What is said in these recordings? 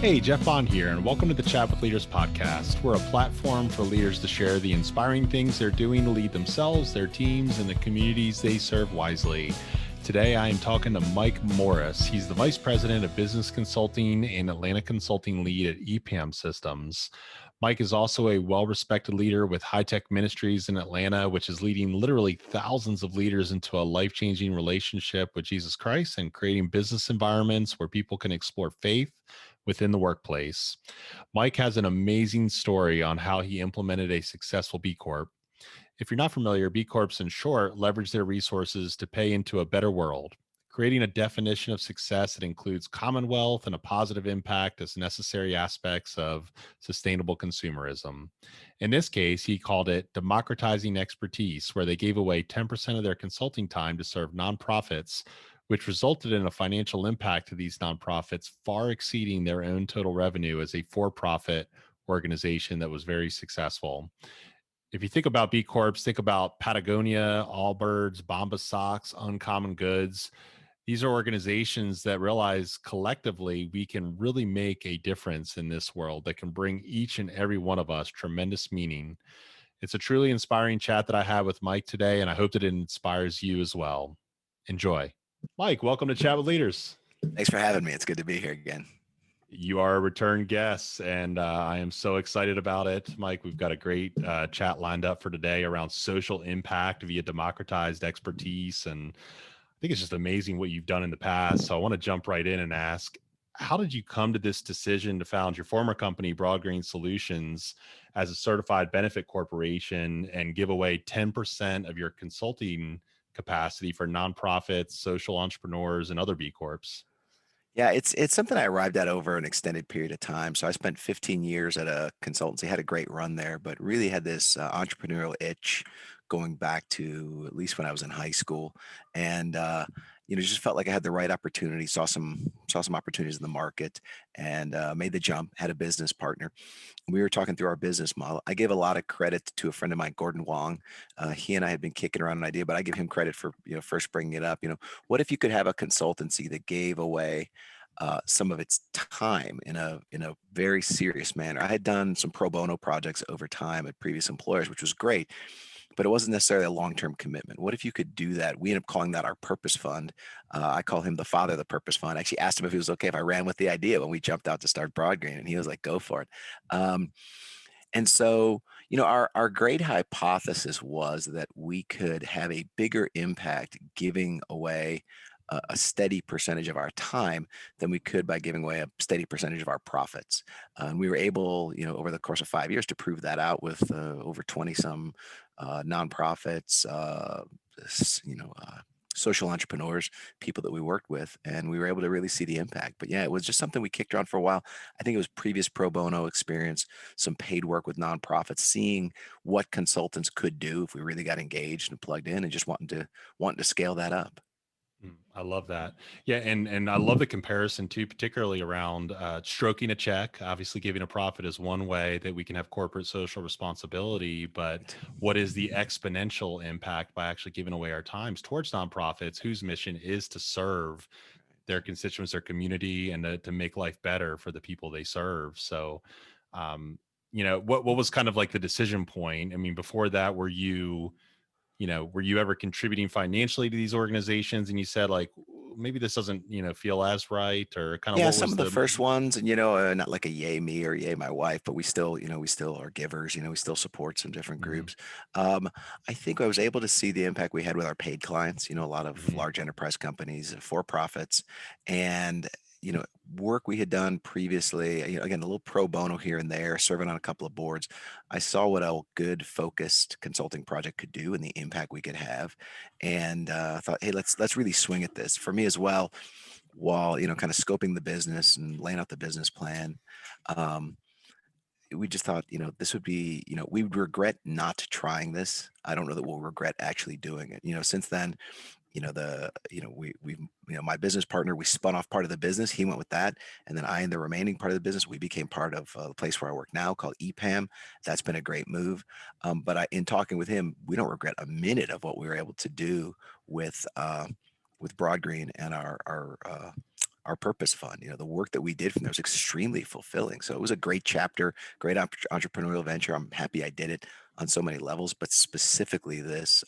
Hey, Jeff Bond here, and welcome to the Chat with Leaders podcast. We're a platform for leaders to share the inspiring things they're doing to lead themselves, their teams, and the communities they serve wisely. Today, I am talking to Mike Morris. He's the Vice President of Business Consulting and Atlanta Consulting Lead at EPAM Systems. Mike is also a well-respected leader with High Tech Ministries in Atlanta, which is leading literally thousands of leaders into a life-changing relationship with Jesus Christ and creating business environments where people can explore faith within the workplace. Mike has an amazing story on how he implemented a successful B Corp. If you're not familiar, B Corps in short leverage their resources to pay into a better world, creating a definition of success that includes commonwealth and a positive impact as necessary aspects of sustainable consumerism. In this case, he called it democratizing expertise, where they gave away 10% of their consulting time to serve nonprofits, which resulted in a financial impact to these nonprofits far exceeding their own total revenue as a for-profit organization that was very successful. If you think about B Corps, think about Patagonia, Allbirds, Bombas Socks, Uncommon Goods. These are organizations that realize collectively we can really make a difference in this world that can bring each and every one of us tremendous meaning. It's a truly inspiring chat that I had with Mike today, and I hope that it inspires you as well. Enjoy. Mike, welcome to Chat with Leaders. Thanks for having me. It's good to be here again. You are a return guest, and I am so excited about it. Mike, we've got a great chat lined up for today around social impact via democratized expertise. And I think it's just amazing what you've done in the past. So I want to jump right in and ask, how did you come to this decision to found your former company, Broadgreen Solutions, as a certified benefit corporation and give away 10% of your consulting capacity for nonprofits, social entrepreneurs, and other B Corps? Yeah, it's something I arrived at over an extended period of time. So I spent 15 years at a consultancy, had a great run there, but really had this entrepreneurial itch going back to at least when I was in high school, and just felt like I had the right opportunity. Saw some opportunities in the market, and made the jump. Had a business partner. We were talking through our business model. I gave a lot of credit to a friend of mine, Gordon Wong. He and I had been kicking around an idea, but I give him credit for first bringing it up. What if you could have a consultancy that gave away some of its time in a very serious manner? I had done some pro bono projects over time at previous employers, which was great, but it wasn't necessarily a long-term commitment. What if you could do that? We ended up calling that our purpose fund. I call him the father of the purpose fund. I actually asked him if it was okay if I ran with the idea when we jumped out to start Broadgreen, and he was like, go for it. And so, our great hypothesis was that we could have a bigger impact giving away a steady percentage of our time than we could by giving away a steady percentage of our profits. And we were able, over the course of 5 years to prove that out with over 20 some nonprofits, social entrepreneurs, people that we worked with, and we were able to really see the impact. But yeah, it was just something we kicked around for a while. I think it was previous pro bono experience, some paid work with nonprofits, seeing what consultants could do if we really got engaged and plugged in, and just wanting to scale that up. I love that. Yeah, and I love the comparison too, particularly around stroking a check. Obviously, giving a profit is one way that we can have corporate social responsibility, but what is the exponential impact by actually giving away our times towards nonprofits whose mission is to serve their constituents, their community, and to make life better for the people they serve? So, what was kind of like the decision point? I mean, before that, were you ever contributing financially to these organizations and you said like, maybe this doesn't, feel as right, or kind of Yeah, what some was of the the, first ones, and not like a yay me or yay my wife, but we still are givers. We still support some different Mhm, groups. Um, I think I was able to see the impact we had with our paid clients. A lot of mhm, large enterprise companies, for profits, and work we had done previously. Again, a little pro bono here and there, serving on a couple of boards. I saw what a good focused consulting project could do and the impact we could have, and thought, hey, let's really swing at this. For me as well, while kind of scoping the business and laying out the business plan, um, we just thought, this would be, we would regret not trying this. I don't know that we'll regret actually doing it. Since then, my business partner, we spun off part of the business. He went with that, and then I, in the remaining part of the business, we became part of the place where I work now, called EPAM. That's been a great move. But in talking with him, we don't regret a minute of what we were able to do with Broadgreen and our our purpose fund. The work that we did from there was extremely fulfilling. So it was a great chapter, great entrepreneurial venture. I'm happy I did it on so many levels, but specifically this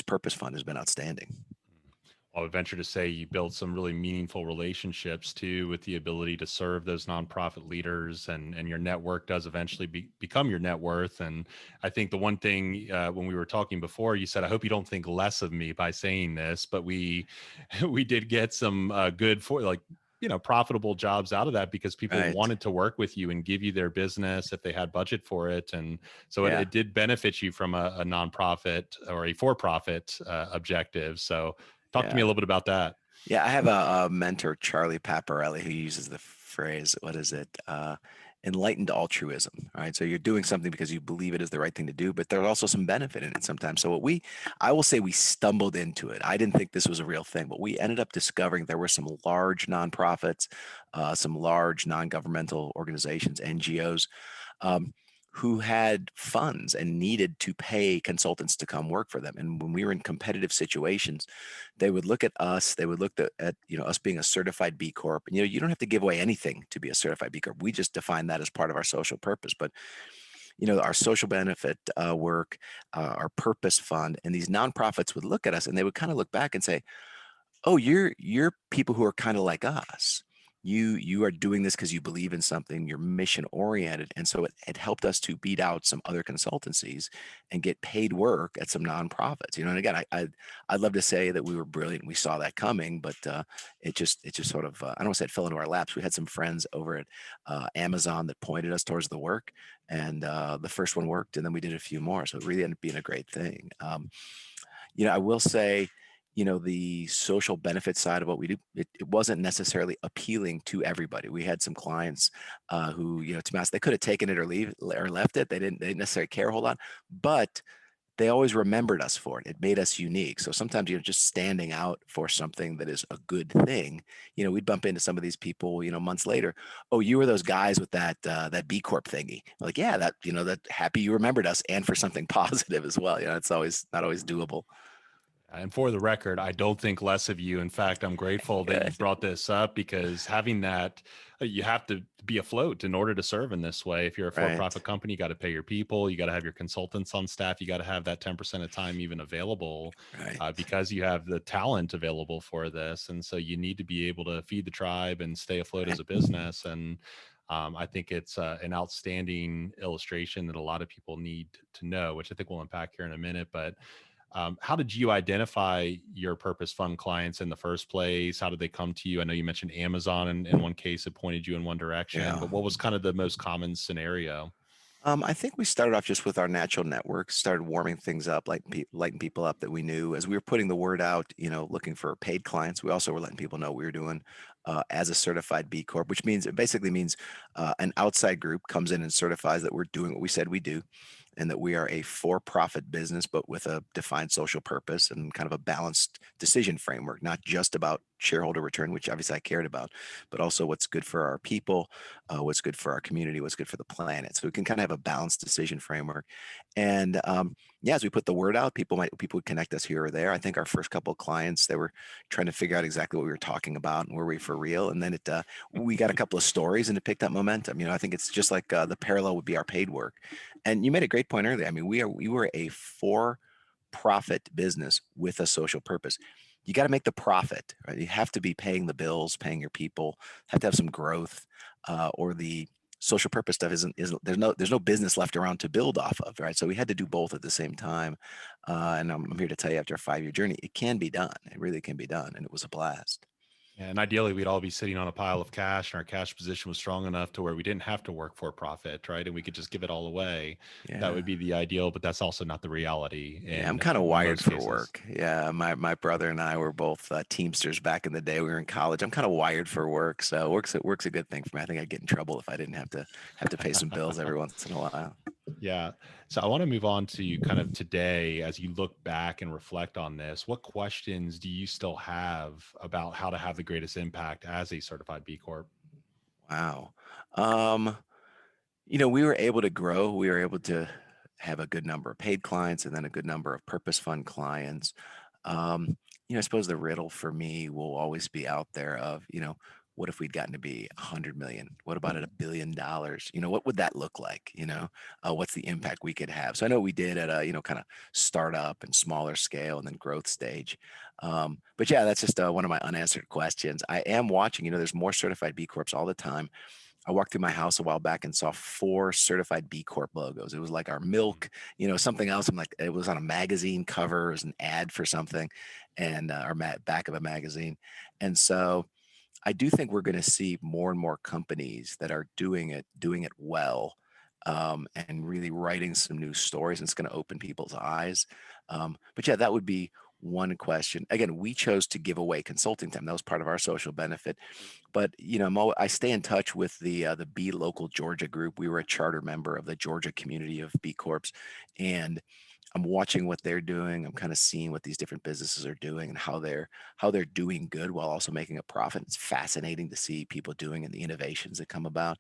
purpose fund has been outstanding. I would venture to say you built some really meaningful relationships too, with the ability to serve those nonprofit leaders, and your network does eventually become your net worth. And I think the one thing, when we were talking before, you said, I hope you don't think less of me by saying this, but we we did get some good, for like, profitable jobs out of that, because people Right. wanted to work with you and give you their business if they had budget for it. And so it, Yeah. it did benefit you from a nonprofit or a for-profit objective. So talk to me Yeah. a little bit about that. Yeah, I have a mentor, Charlie Paparelli, who uses the phrase, what is it? Enlightened altruism, right? So you're doing something because you believe it is the right thing to do, but there's also some benefit in it sometimes. So I will say we stumbled into it. I didn't think this was a real thing, but we ended up discovering there were some large nonprofits, some large non-governmental organizations, NGOs, um, who had funds and needed to pay consultants to come work for them. And when we were in competitive situations, they would look at us. They would look at us being a certified B Corp. And you don't have to give away anything to be a certified B Corp. We just define that as part of our social purpose. But our social benefit work, our purpose fund, and these nonprofits would look at us and they would kind of look back and say, oh, you're people who are kind of like us. You are doing this because you believe in something, you're mission oriented. And so it helped us to beat out some other consultancies and get paid work at some nonprofits. And again, I'd love to say that we were brilliant, we saw that coming, but it just sort of, I don't want to say it fell into our laps. We had some friends over at Amazon that pointed us towards the work, and the first one worked, and then we did a few more, so it really ended up being a great thing. I will say, the social benefit side of what we do, it wasn't necessarily appealing to everybody. We had some clients who, to be honest, they could have taken it or left it. They didn't necessarily care a whole lot, but they always remembered us for it. It made us unique. So sometimes, just standing out for something that is a good thing, we'd bump into some of these people, months later. Oh, you were those guys with that B Corp thingy. Like, yeah, that happy you remembered us, and for something positive as well. It's always not always doable. And for the record, I don't think less of you. In fact, I'm grateful that you Good. brought this up, because having that, you have to be afloat in order to serve in this way. If you're a Right. for-profit company, you got to pay your people, you got to have your consultants on staff, you got to have that 10% of time even available, Right. because you have the talent available for this. And so you need to be able to feed the tribe and stay afloat as Right. a business. And I think it's an outstanding illustration that a lot of people need to know, which I think we'll unpack here in a minute. But how did you identify your purpose fund clients in the first place? How did they come to you? I know you mentioned Amazon in one case, it pointed you in one direction, Yeah. but what was kind of the most common scenario? I think we started off just with our natural network, started warming things up, lighting people up that we knew as we were putting the word out, looking for paid clients. We also were letting people know we were doing as a certified B Corp, which means it basically means an outside group comes in and certifies that we're doing what we said we do, and that we are a for-profit business, but with a defined social purpose and kind of a balanced decision framework, not just about shareholder return, which obviously I cared about, but also what's good for our people, what's good for our community, what's good for the planet. So we can kind of have a balanced decision framework. And yeah, as we put the word out, people would connect us here or there. I think our first couple of clients, they were trying to figure out exactly what we were talking about and were we for real. And then we got a couple of stories and it picked up momentum. I think it's just like the parallel would be our paid work. And you made a great point earlier. I mean, we were a for-profit business with a social purpose. You got to make the profit, right? You have to be paying the bills, paying your people, have to have some growth, or the social purpose stuff isn't there's no business left around to build off of, right? So we had to do both at the same time. And I'm here to tell you, after a 5-year journey, it can be done. It really can be done, and it was a blast. And ideally, we'd all be sitting on a pile of cash, and our cash position was strong enough to where we didn't have to work for profit, right? And we could just give it all away. That Yeah. would be the ideal, but that's also not the reality Yeah, I'm in kind of wired most for cases. work. Yeah, my brother and I were both Teamsters back in the day. We were in college. I'm kind of wired for work, so work's a good thing for me. I think I'd get in trouble if I didn't have to pay some bills every once in a while. Yeah. So I want to move on to kind of today as you look back and reflect on this. What questions do you still have about how to have the greatest impact as a certified B Corp? Wow. Um, we were able to grow. We were able to have a good number of paid clients and then a good number of purpose fund clients. Um, I suppose the riddle for me will always be out there of, what if we'd gotten to be 100 million? What about at $1 billion? What would that look like? What's the impact we could have? So I know we did at a, kind of startup and smaller scale and then growth stage. But yeah, that's just one of my unanswered questions. I am watching, there's more certified B Corps all the time. I walked through my house a while back and saw 4 certified B Corp logos. It was like our milk, something else. I'm like, it was on a magazine cover, it was an ad for something, and or back of a magazine. And so I do think we're going to see more and more companies that are doing it well, and really writing some new stories. And it's going to open people's eyes. But yeah, that would be one question. Again, we chose to give away consulting time. That was part of our social benefit. But I stay in touch with the Be Local Georgia group. We were a charter member of the Georgia community of B Corps, and I'm watching what they're doing. I'm kind of seeing what these different businesses are doing and how they're doing good while also making a profit. It's fascinating to see people doing and the innovations that come about.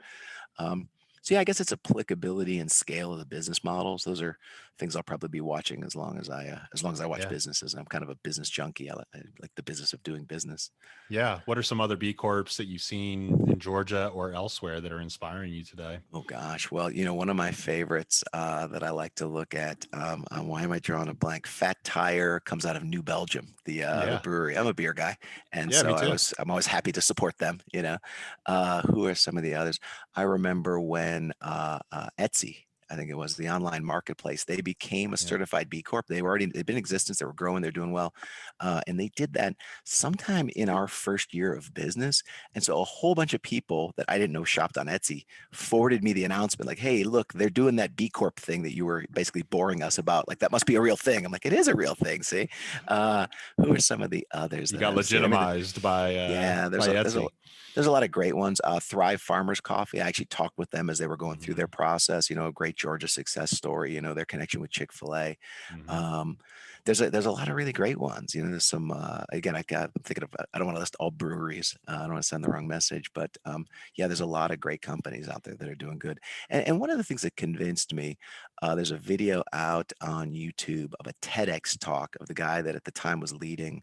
Um, so yeah, I guess it's applicability and scale of the business models. Those are things I'll probably be watching as long as I watch Yeah. businesses. And I'm kind of a business junkie. I like the business of doing business. Yeah. What are some other B Corps that you've seen in Georgia or elsewhere that are inspiring you today? Oh gosh, well, one of my favorites that I like to look at. Why am I drawing a blank? Fat Tire comes out of New Belgium, the Yeah. brewery. I'm a beer guy, and Yeah, so me too. I'm always happy to support them. Who are some of the others? I remember when Etsy. I think it was the online marketplace. They became a Yeah. certified B Corp. They've been in existence. They were growing. They're doing well, and they did that sometime in our first year of business. And so a whole bunch of people that I didn't know shopped on Etsy forwarded me the announcement like, hey, look, they're doing that B Corp thing that you were basically boring us about. Like, that must be a real thing. I'm like, it is a real thing. See, who are some of the others You that got I've seen? I mean, legitimized by yeah, by Etsy. there's a lot of great ones. Thrive Farmers Coffee. I actually talked with them as they were going through their Hmm. process. A great Georgia success story. Their connection with Chick-fil-A. Hmm. Um, there's a lot of really great ones. There's some again. I'm thinking of. I don't want to list all breweries. I don't want to send the wrong message, but yeah, there's a lot of great companies out there that are doing good. And one of the things that convinced me, there's a video out on YouTube of a TEDx talk of the guy that at the time was leading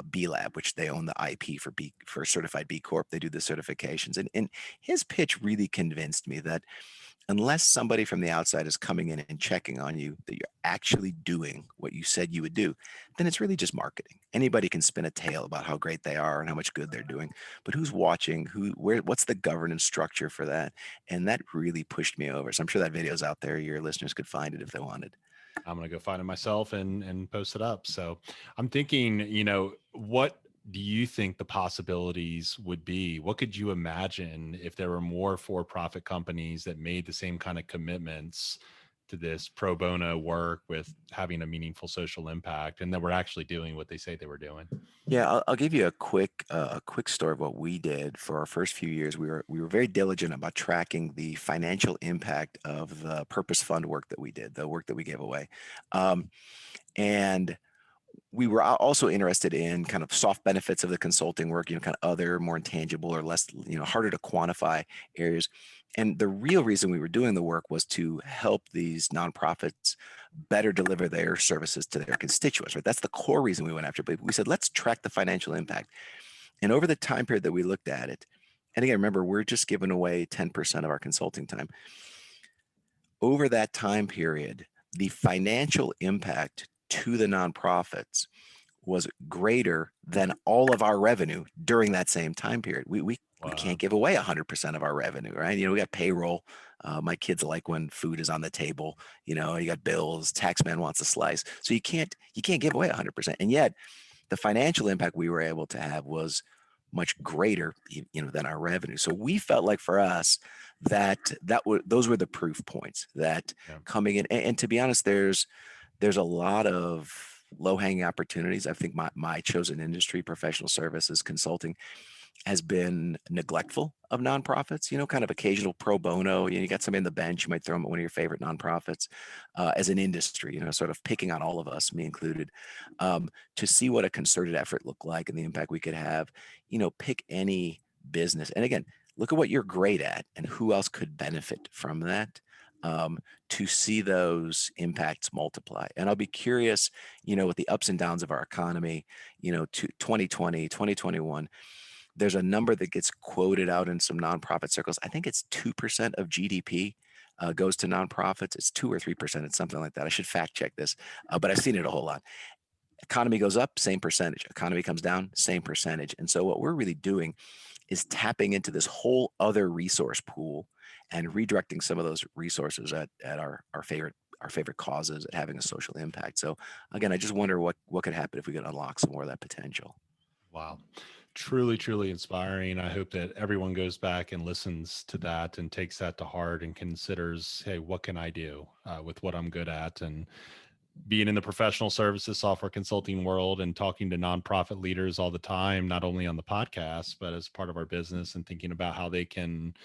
B Lab, which they own the IP for Certified B Corp. They do the certifications, and his pitch really convinced me that unless somebody from the outside is coming in and checking on you that you're actually doing what you said you would do, then it's really just marketing. Anybody can spin a tale about how great they are and how much good they're doing, but who's watching? What's the governance structure for that? And that really pushed me over. So I'm sure that video's out there. Your listeners could find it if they wanted. I'm gonna go find it myself and post it up. So I'm thinking, what do you think the possibilities would be? What could you imagine if there were more for-profit companies that made the same kind of commitments to this pro bono work with having a meaningful social impact and that we're actually doing what they say they were doing? Yeah, I'll give you a quick story of what we did for our first few years. We were very diligent about tracking the financial impact of the purpose fund work that we did, the work that we gave away, and we were also interested in kind of soft benefits of the consulting work, kind of other more intangible or less, harder to quantify areas. And the real reason we were doing the work was to help these nonprofits better deliver their services to their constituents, right? That's the core reason we went after it. But we said, let's track the financial impact. And over the time period that we looked at it, and again, remember, we're just giving away 10% of our consulting time. Over that time period, the financial impact to the nonprofits was greater than all of our revenue during that same time period. We Wow. can't give away 100% of our revenue, right? We got payroll. My kids like when food is on the table. You got bills. Taxman wants a slice, so you can't give away 100%. And yet, the financial impact we were able to have was much greater, than our revenue. So we felt like for us those were the proof points that Yeah. coming in. And to be honest, there's a lot of low hanging opportunities. I think my chosen industry, professional services, consulting, has been neglectful of nonprofits, kind of occasional pro bono. You got somebody on the bench, you might throw them at one of your favorite nonprofits as an industry, sort of picking on all of us, me included, to see what a concerted effort looked like and the impact we could have. Pick any business. And again, look at what you're great at and who else could benefit from that. to see those impacts multiply. And I'll be curious, with the ups and downs of our economy, to 2020, 2021, there's a number that gets quoted out in some nonprofit circles. I think it's 2% of GDP goes to nonprofits. It's 2 or 3%. It's something like that. I should fact check this, but I've seen it a whole lot. Economy goes up, same percentage. Economy comes down, same percentage. And so what we're really doing is tapping into this whole other resource pool and redirecting some of those resources at our favorite causes, at having a social impact. So again, I just wonder what could happen if we could unlock some more of that potential. Wow. Truly, truly inspiring. I hope that everyone goes back and listens to that and takes that to heart and considers, hey, what can I do with what I'm good at? And being in the professional services software consulting world and talking to nonprofit leaders all the time, not only on the podcast, but as part of our business, and thinking about how they can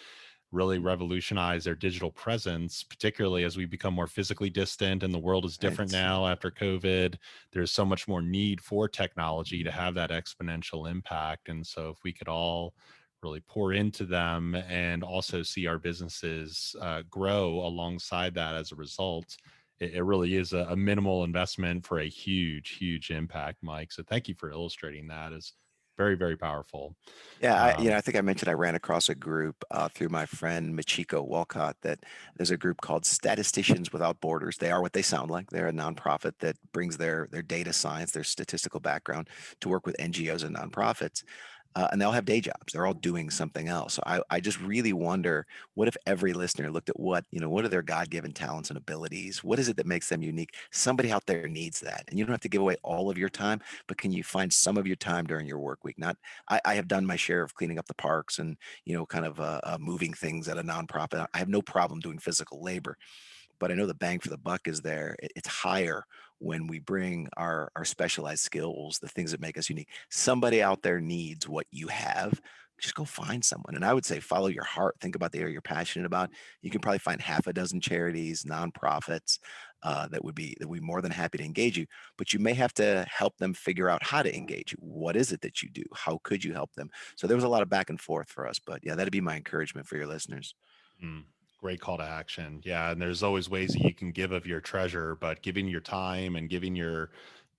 really revolutionize their digital presence, particularly as we become more physically distant and the world is different Right. now after COVID. There's so much more need for technology to have that exponential impact. And so if we could all really pour into them and also see our businesses grow alongside that as a result, it really is a minimal investment for a huge, huge impact, Mike. So thank you for illustrating that. It's very, very powerful. Yeah, I think I mentioned I ran across a group through my friend Machiko Walcott, that there's a group called Statisticians Without Borders. They are what they sound like. They're a nonprofit that brings their data science, their statistical background to work with NGOs and nonprofits. And they all have day jobs. They're all doing something else. So I just really wonder, what if every listener looked at what are their God-given talents and abilities? What is it that makes them unique? Somebody out there needs that. And you don't have to give away all of your time, but can you find some of your time during your work week? Not, I have done my share of cleaning up the parks and, kind of moving things at a nonprofit. I have no problem doing physical labor, but I know the bang for the buck is there. It's higher when we bring our specialized skills, the things that make us unique. Somebody out there needs what you have. Just go find someone. And I would say follow your heart. Think about the area you're passionate about. You can probably find half a dozen charities, nonprofits that would be more than happy to engage you. But you may have to help them figure out how to engage you. What is it that you do? How could you help them? So there was a lot of back and forth for us. But yeah, that'd be my encouragement for your listeners. Great call to action. Yeah. And there's always ways that you can give of your treasure, but giving your time and giving your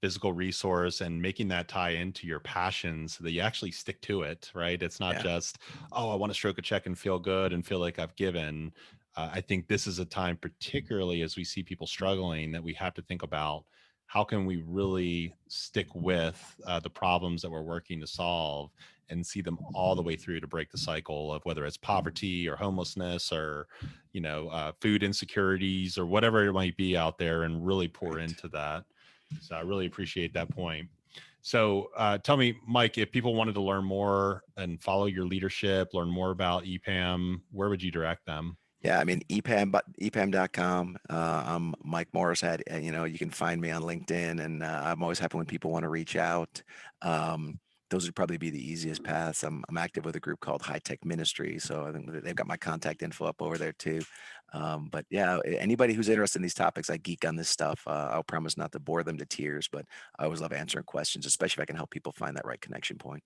physical resource and making that tie into your passion so that you actually stick to it, right? It's not just, oh, I want to stroke a check and feel good and feel like I've given. I think this is a time, particularly as we see people struggling, that we have to think about how can we really stick with the problems that we're working to solve and see them all the way through to break the cycle of whether it's poverty or homelessness or, food insecurities or whatever it might be out there, and really pour into that. So I really appreciate that point. So tell me, Mike, if people wanted to learn more and follow your leadership, learn more about EPAM, where would you direct them? Yeah, I mean, EPAM.com. I'm Mike Morris. You can find me on LinkedIn, and I'm always happy when people want to reach out. Those would probably be the easiest paths. I'm active with a group called High Tech Ministry, so I think they've got my contact info up over there too. But yeah, anybody who's interested in these topics, I geek on this stuff. I'll promise not to bore them to tears, but I always love answering questions, especially if I can help people find that right connection point.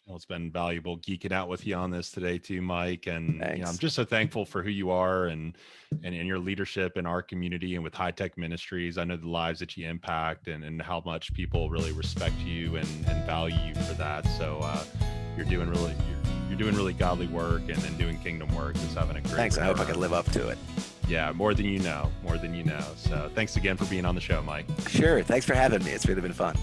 Well, it's been valuable geeking out with you on this today too, Mike. And I'm Thanks. just so thankful for who you are and in your leadership in our community and with High Tech Ministries. I know the lives that you impact and how much people really respect you and value you for that. So you're doing really godly work and doing kingdom work. Just having a great. Thanks. I hope I can live up to it. Yeah, more than you know. So thanks again for being on the show, Mike. Sure. Thanks for having me. It's really been fun.